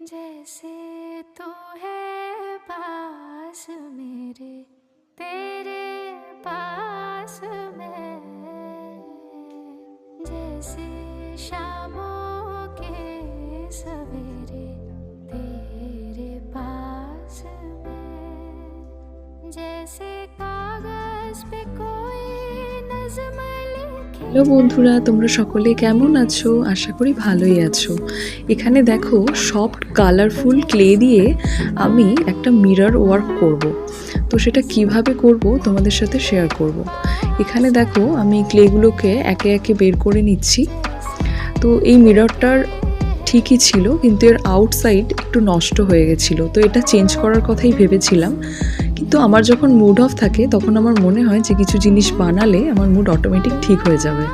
जैसे तू है पास मेरे, तेरे पास मैं, जैसे शामों के सवेरे, तेरे पास मैं, जैसे कागज पे कोई नज़्म लिखे। হ্যালো বন্ধুরা, তোমরা সকলে কেমন আছো? আশা করি ভালোই আছো। এখানে দেখো সফট কালারফুল ক্লে দিয়ে আমি একটা মিরর ওয়ার্ক করব। তো সেটা কিভাবে করব তোমাদের সাথে শেয়ার করব। এখানে দেখো আমি ক্লেগুলোকে একে একে বের করে নিচ্ছি। তো এই মিররটার ঠিকই ছিল, কিন্তু এর আউটসাইড একটু নষ্ট হয়ে গেছিলো। তো এটা চেঞ্জ করার কথাই ভেবেছিলাম, কিন্তু আমার যখন মুড অফ থাকে তখন আমার মনে হয় যে কিছু জিনিস বানালে আমার মুড অটোমেটিক ঠিক হয়ে যাবে।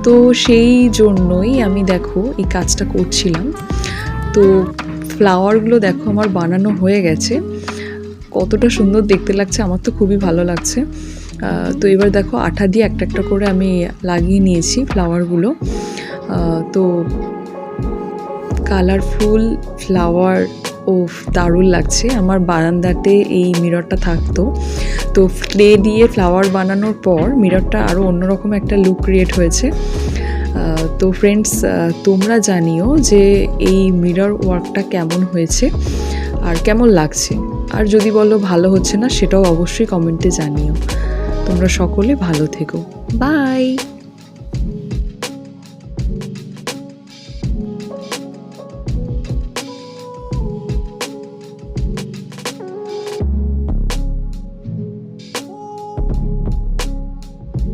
তো সেই জন্যই আমি দেখো এই কাজটা করছিলাম। তো ফ্লাওয়ারগুলো দেখো আমার বানানো হয়ে গেছে, কতটা সুন্দর দেখতে লাগছে, আমার তো খুবই ভালো লাগছে। তো এবার দেখো আঠা দিয়ে একটা একটা করে আমি লাগিয়ে নিয়েছি ফ্লাওয়ারগুলো। তো কালারফুল ফ্লাওয়ার ও দারুণ লাগছে। আমার বারান্দাতে এই মিররটা থাকতো, তো ক্লে দিয়ে ফ্লাওয়ার বানানোর পর মিররটা আরও অন্যরকম একটা লুক ক্রিয়েট হয়েছে। তো ফ্রেন্ডস, তোমরা জানিও যে এই মিরর ওয়ার্কটা কেমন হয়েছে আর কেমন লাগছে, আর যদি বলো ভালো হচ্ছে না সেটাও অবশ্যই কমেন্টে জানিও। তোমরা সকলে ভালো থেকো, বাই।